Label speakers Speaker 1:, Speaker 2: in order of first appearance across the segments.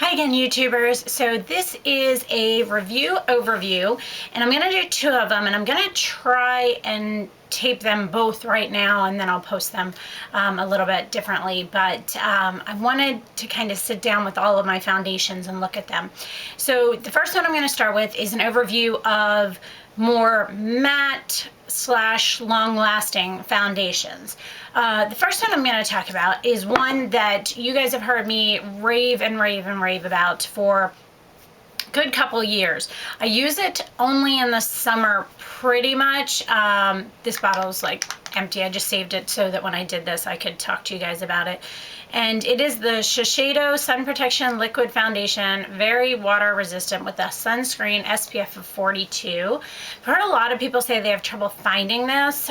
Speaker 1: Hi again, YouTubers. So this is a review overview, and I'm going to do two of them, and I'm going to try and tape them both right now, and then I'll post them a little bit differently. But I wanted to kind of sit down with all of my foundations and look at them. So the first one I'm going to start with is an overview of more matte / long-lasting foundations. The first one I'm going to talk about is one that you guys have heard me rave and rave and rave about for a good couple years. I use it only in the summer pretty much. This bottle is like empty. I just saved it so that when I did this I could talk to you guys about it. And it is the Shiseido Sun Protection Liquid Foundation, very water resistant with a sunscreen SPF of 42. I've heard a lot of people say they have trouble finding this.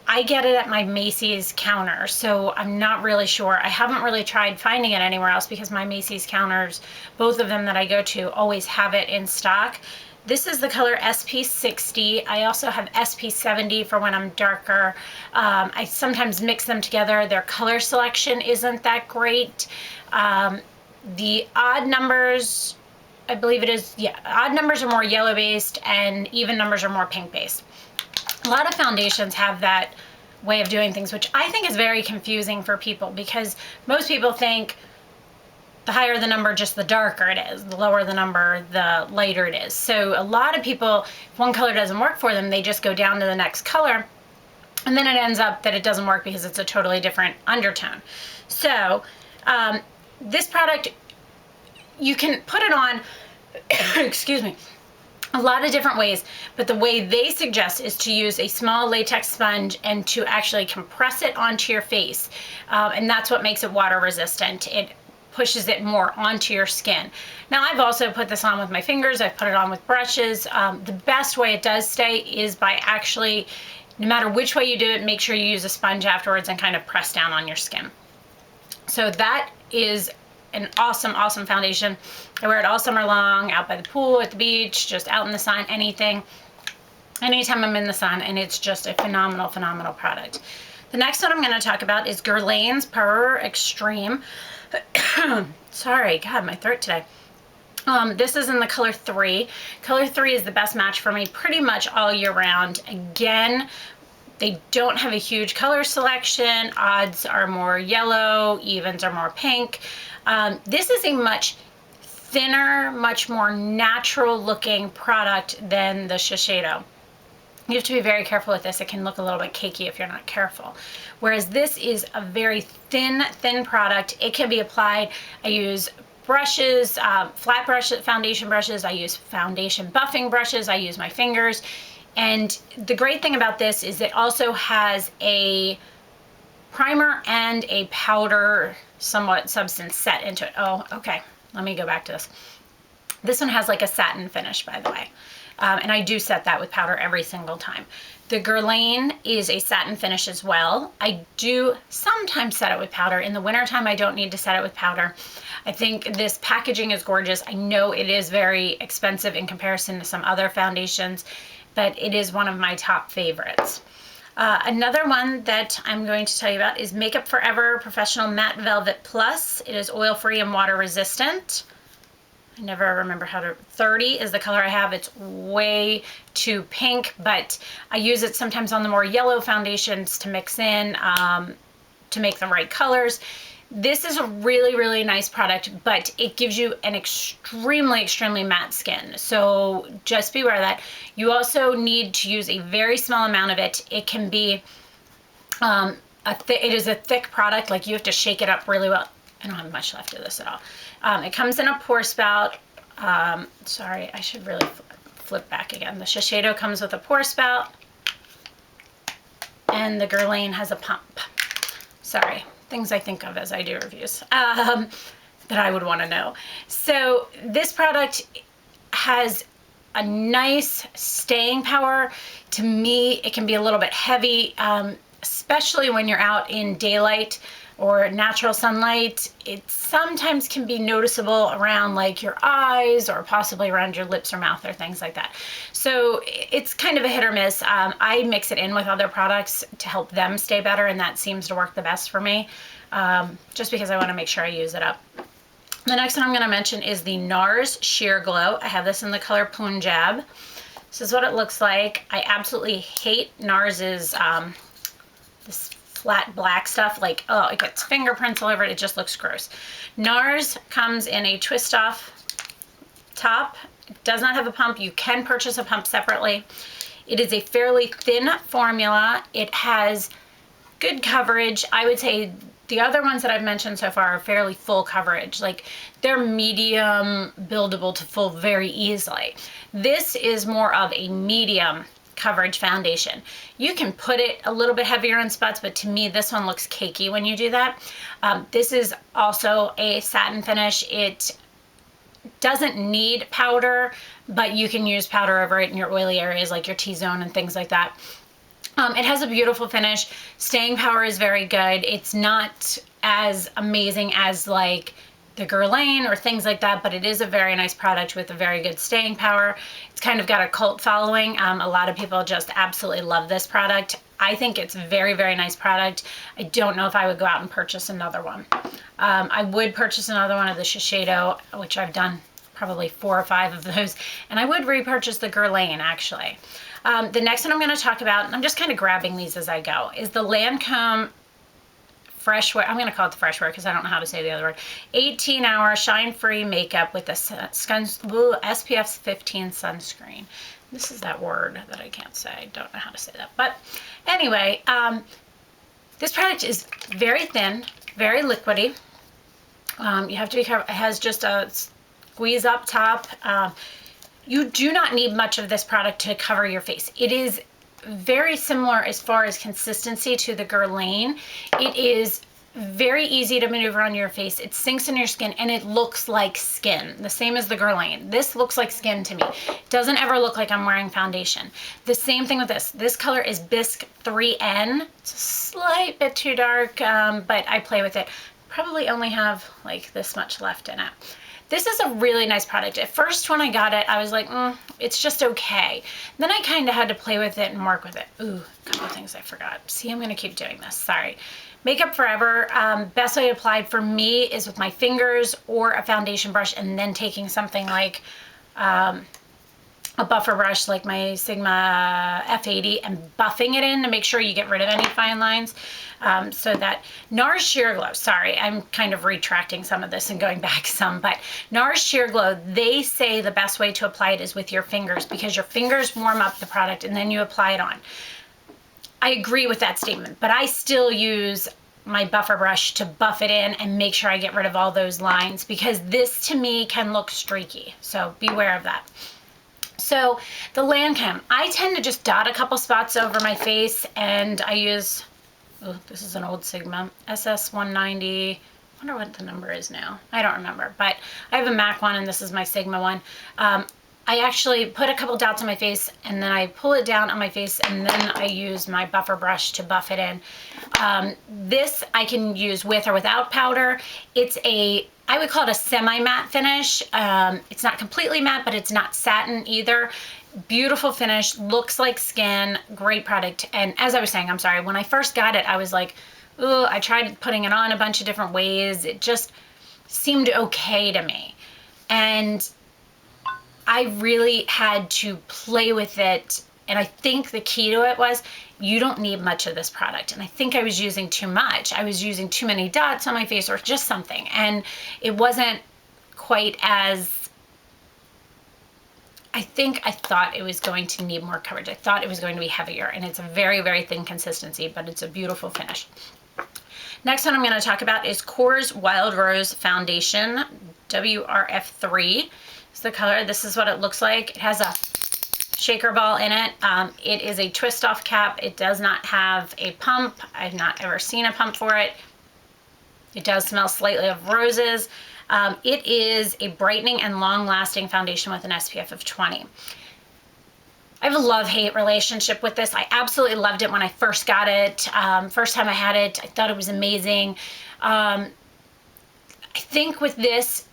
Speaker 1: I get it at my Macy's counter, so I'm not really sure. I haven't really tried finding it anywhere else because my Macy's counters, both of them that I go to, always have it in stock. This is the color SP60. I also have SP70 for when I'm darker. I sometimes mix them together. Their color selection isn't that great. The odd numbers, I believe it is, yeah, odd numbers are more yellow based and even numbers are more pink based. A lot of foundations have that way of doing things, which I think is very confusing for people because most people think the higher the number, just the darker it is. The lower the number, the lighter it is. So a lot of people, if one color doesn't work for them, they just go down to the next color, and then it ends up that it doesn't work because it's a totally different undertone. So this product, you can put it on, excuse me, a lot of different ways, but the way they suggest is to use a small latex sponge and to actually compress it onto your face, and that's what makes it water resistant. It pushes it more onto your skin. Now I've also put this on with my fingers, I've put it on with brushes. The best way it does stay is by actually, no matter which way you do it, make sure you use a sponge afterwards and kind of press down on your skin. So that is an awesome, awesome foundation. I wear it all summer long, out by the pool, at the beach, just out in the sun, anything. Anytime I'm in the sun, and it's just a phenomenal, phenomenal product. The next one I'm going to talk about is Guerlain's Power Extreme. Sorry, God, my throat today. This is in the color 3. Color 3 is the best match for me pretty much all year round. Again, they don't have a huge color selection. Odds are more yellow, evens are more pink. This is a much thinner, much more natural looking product than the Shiseido. You have to be very careful with this. It can look a little bit cakey if you're not careful. Whereas this is a very thin product. It can be applied. I use brushes, flat brush, foundation brushes. I use foundation buffing brushes. I use my fingers. And the great thing about this is it also has a primer and a powder somewhat substance set into it. Oh, okay. Let me go back to this. This one has like a satin finish, by the way. And I do set that with powder every single time. The Guerlain is a satin finish as well. I do sometimes set it with powder. In the wintertime, I don't need to set it with powder. I think this packaging is gorgeous. I know it is very expensive in comparison to some other foundations, but it is one of my top favorites. Another one that I'm going to tell you about is Makeup Forever Professional Matte Velvet Plus. It is oil-free and water resistant. I never remember how to, 30 is the color I have. It's way too pink, but I use it sometimes on the more yellow foundations to mix in, to make the right colors. This is a really, really nice product, but it gives you an extremely, extremely matte skin. So just be aware of that. You also need to use a very small amount of it. It can be, it is a thick product, like you have to shake it up really well. I don't have much left of this at all. It comes in a pour spout. Sorry, I should really flip back again. The Shiseido comes with a pour spout, and the Guerlain has a pump. Sorry, things I think of as I do reviews that I would want to know. So this product has a nice staying power. To me, it can be a little bit heavy, especially when you're out in daylight or natural sunlight. It sometimes can be noticeable around like your eyes or possibly around your lips or mouth or things like that. So it's kind of a hit or miss. I mix it in with other products to help them stay better, and that seems to work the best for me, just because I want to make sure I use it up. The next one I'm going to mention is the NARS Sheer Glow. I have this in the color Punjab. This is what it looks like. I absolutely hate NARS's this flat black stuff. Like, oh, it gets fingerprints all over it. It just looks gross. NARS comes in a twist off top. It does not have a pump. You can purchase a pump separately. It is a fairly thin formula. It has good coverage. I would say the other ones that I've mentioned so far are fairly full coverage. Like, they're medium buildable to full very easily. This is more of a medium coverage foundation. You can put it a little bit heavier in spots, but to me this one looks cakey when you do that. This is also a satin finish. It doesn't need powder, but you can use powder over it in your oily areas like your T-zone and things like that. It has a beautiful finish. Staying power is very good. It's not as amazing as like the Guerlain or things like that, but it is a very nice product with a very good staying power. It's kind of got a cult following. A lot of people just absolutely love this product. I think it's a very, very nice product. I don't know if I would go out and purchase another one. I would purchase another one of the Shiseido, which I've done probably 4 or 5 of those, and I would repurchase the Guerlain actually. The next one I'm going to talk about, and I'm just kind of grabbing these as I go, is the Lancome Fresh Wear. I'm going to call it the Fresh Wear because I don't know how to say the other word. 18-hour shine-free makeup with a SPF 15 sunscreen. This is that word that I can't say. I don't know how to say that. But anyway, this product is very thin, very liquidy. You have to be careful. It has just a squeeze up top. You do not need much of this product to cover your face. It is very similar as far as consistency to the Guerlain. It is very easy to maneuver on your face. It sinks in your skin and it looks like skin, the same as the Guerlain. This looks like skin to me. It doesn't ever look like I'm wearing foundation. The same thing with this. This color is Bisque 3N. It's a slight bit too dark, but I play with it. Probably only have like this much left in it. This is a really nice product. At first when I got it, I was like, it's just okay. Then I kind of had to play with it and work with it. Ooh, a couple things I forgot. See, I'm gonna keep doing this, sorry. Makeup Forever, best way to apply for me is with my fingers or a foundation brush and then taking something like a buffer brush like my Sigma F80 and buffing it in to make sure you get rid of any fine lines. So that NARS Sheer Glow, sorry, I'm kind of retracting some of this and going back some, but NARS Sheer Glow, they say the best way to apply it is with your fingers because your fingers warm up the product and then you apply it on. I agree with that statement, but I still use my buffer brush to buff it in and make sure I get rid of all those lines because this to me can look streaky, so beware of that. So the Lancome, I tend to just dot a couple spots over my face and I use, oh, this is an old Sigma, SS190. I wonder what the number is now. I don't remember, but I have a MAC one and this is my Sigma one. I actually put a couple dots on my face and then I pull it down on my face and then I use my buffer brush to buff it in. This I can use with or without powder. It's a, I would call it a semi-matte finish. It's not completely matte, but it's not satin either. Beautiful finish, looks like skin, great product. And as I was saying, I'm sorry, when I first got it, I was like, ooh, I tried putting it on a bunch of different ways. It just seemed okay to me. And I really had to play with it. And I think the key to it was you don't need much of this product. And I think I was using too much. I was using too many dots on my face or just something. And it wasn't quite as, I thought it was going to need more coverage. I thought it was going to be heavier. And it's a very, very thin consistency, but it's a beautiful finish. Next one I'm going to talk about is Kors Wild Rose Foundation, WRF3. It's the color. This is what it looks like. It has a shaker ball in it. It is a twist off cap. It does not have a pump. I've not ever seen a pump for it. It does smell slightly of roses. It is a brightening and long lasting foundation with an SPF of 20. I have a love-hate relationship with this. I absolutely loved it when I first got it. First time I had it, I thought it was amazing. I think with this,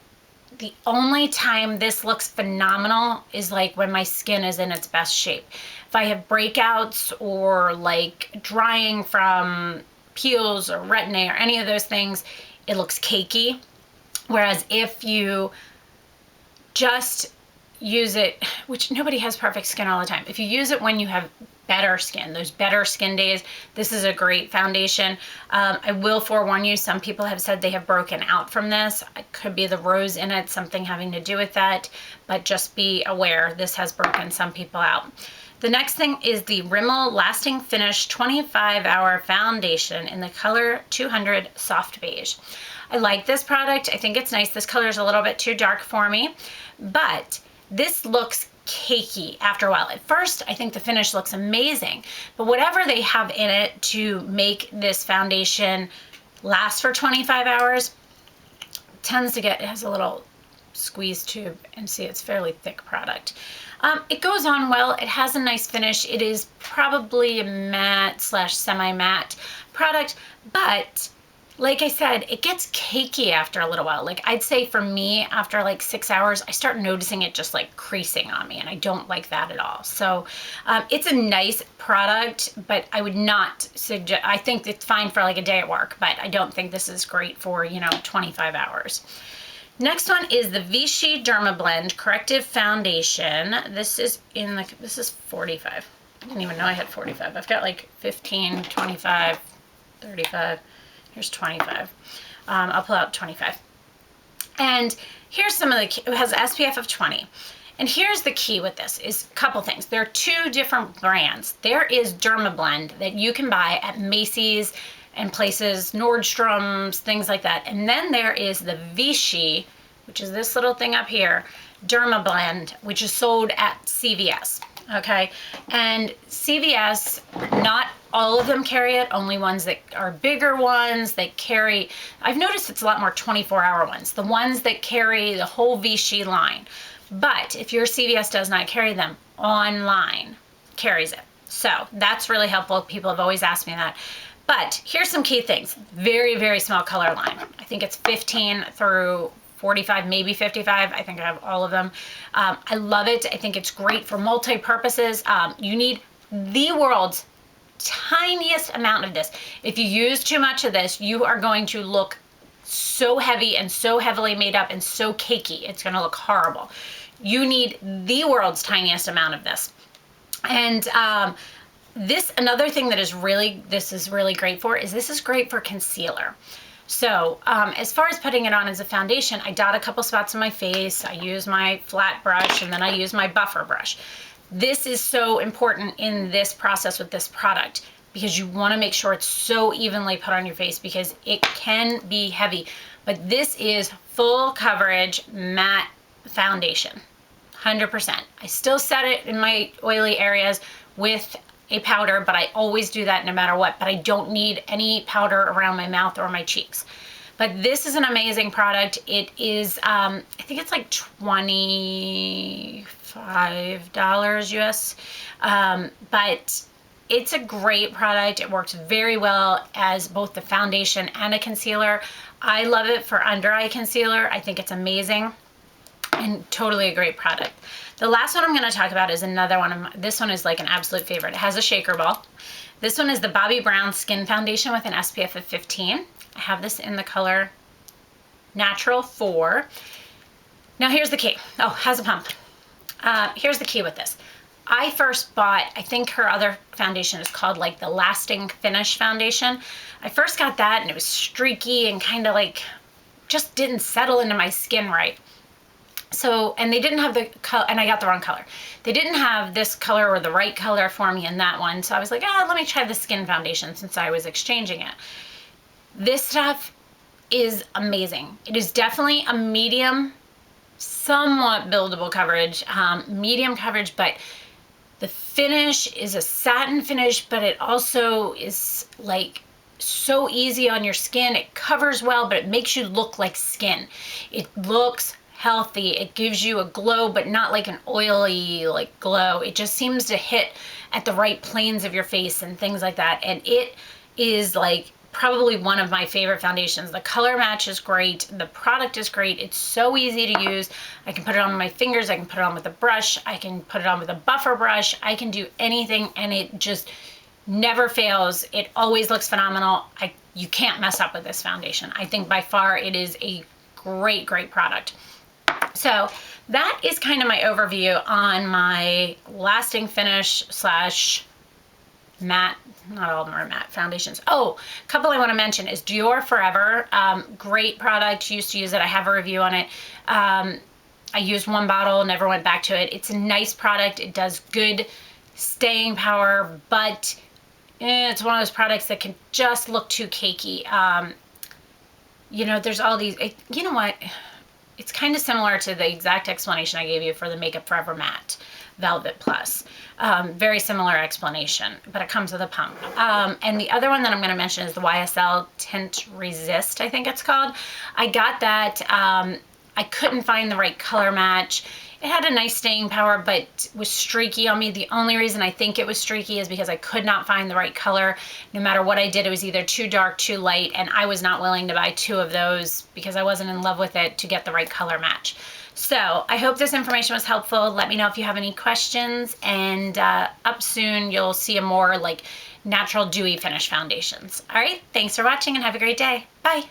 Speaker 1: the only time this looks phenomenal is like when my skin is in its best shape. If I have breakouts or like drying from peels or retin-A or any of those things, it looks cakey. Whereas if you just use it, which nobody has perfect skin all the time, if you use it when you have better skin, those better skin days, this is a great foundation. I will forewarn you, some people have said they have broken out from this. It could be the rose in it, something having to do with that, but just be aware this has broken some people out. The next thing is the Rimmel Lasting Finish 25-Hour Foundation in the color 200 Soft Beige. I like this product. I think it's nice. This color is a little bit too dark for me, but this looks cakey after a while. At first, I think the finish looks amazing, but whatever they have in it to make this foundation last for 25 hours tends to get, it has a little squeeze tube, and see, it's fairly thick product. It goes on well. It has a nice finish. It is probably a matte / semi-matte product, but like I said, it gets cakey after a little while. Like I'd say for me, after like 6 hours, I start noticing it just like creasing on me, and I don't like that at all. So it's a nice product, but I would not suggest, I think it's fine for like a day at work, but I don't think this is great for, 25 hours. Next one is the Vichy Dermablend Corrective Foundation. This is 45. I didn't even know I had 45. I've got like 15, 25, 35. Here's 25. I'll pull out 25. And here's some of the, it has SPF of 20. And here's the key with this is a couple things. There are two different brands. There is Dermablend that you can buy at Macy's and places, Nordstrom's, things like that. And then there is the Vichy, which is this little thing up here, Dermablend, which is sold at CVS, okay? And CVS, not all of them carry it, only ones that are bigger ones that carry, I've noticed it's a lot more 24-hour ones, the ones that carry the whole Vichy line. But if your CVS does not carry them, online carries it. So that's really helpful. People have always asked me that. But here's some key things. Very, very small color line. I think it's 15 through 45, maybe 55. I think I have all of them. I love it. I think it's great for multi-purposes. You need the world's tiniest amount of this. If you use too much of this, you are going to look so heavy and so heavily made up and so cakey. It's going to look horrible. You need the world's tiniest amount of this. And another thing that this is really great for is this is great for concealer. So as far as putting it on as a foundation, I dot a couple spots on my face. I use my flat brush, and then I use my buffer brush. This is so important in this process with this product because you want to make sure it's so evenly put on your face because it can be heavy. But this is full coverage matte foundation, 100%. I still set it in my oily areas with a powder, but I always do that no matter what, but I don't need any powder around my mouth or my cheeks. But this is an amazing product. It is, I think it's like $25 US, but it's a great product. It works very well as both the foundation and a concealer. I love it for under eye concealer. I think it's amazing and totally a great product. The last one I'm going to talk about is another one. This one is like an absolute favorite. It has a shaker ball. This one is the Bobbi Brown Skin Foundation with an SPF of 15. I have this in the color Natural 4. Now here's the key. Oh, has a pump. Here's the key with this. I first bought, I think her other foundation is called like the Lasting Finish Foundation. I first got that and it was streaky and kind of like just didn't settle into my skin right. So, and they didn't have the color, and I got the wrong color. They didn't have this color or the right color for me in that one. So I was like, let me try the skin foundation since I was exchanging it. This stuff is amazing. It is definitely a medium, somewhat buildable coverage, medium coverage, but the finish is a satin finish, but it also is like so easy on your skin. It covers well, but it makes you look like skin. It looks healthy. It gives you a glow, but not like an oily like glow. It just seems to hit at the right planes of your face and things like that. And it is like probably one of my favorite foundations. The color match is great. The product is great. It's so easy to use. I can put it on my fingers. I can put it on with a brush. I can put it on with a buffer brush. I can do anything and it just never fails. It always looks phenomenal. You can't mess up with this foundation. I think by far it is a great, great product. So that is kind of my overview on my lasting finish slash matte, not all of them are matte foundations. Oh, a couple I want to mention is Dior Forever. Great product, used to use it. I have a review on it. I used one bottle, never went back to it. It's a nice product. It does good staying power, but it's one of those products that can just look too cakey. You know, there's all these, you know what? It's kind of similar to the exact explanation I gave you for the Makeup Forever Matte Velvet Plus. Very similar explanation, but it comes with a pump. And the other one that I'm going to mention is the YSL Tint Resist, I think it's called. I got that. I couldn't find the right color match. It had a nice staying power, but was streaky on me. The only reason I think it was streaky is because I could not find the right color. No matter what I did, it was either too dark, too light, and I was not willing to buy 2 of those because I wasn't in love with it to get the right color match. So I hope this information was helpful. Let me know if you have any questions, and up soon you'll see a more like natural dewy finish foundations. All right, thanks for watching and have a great day. Bye.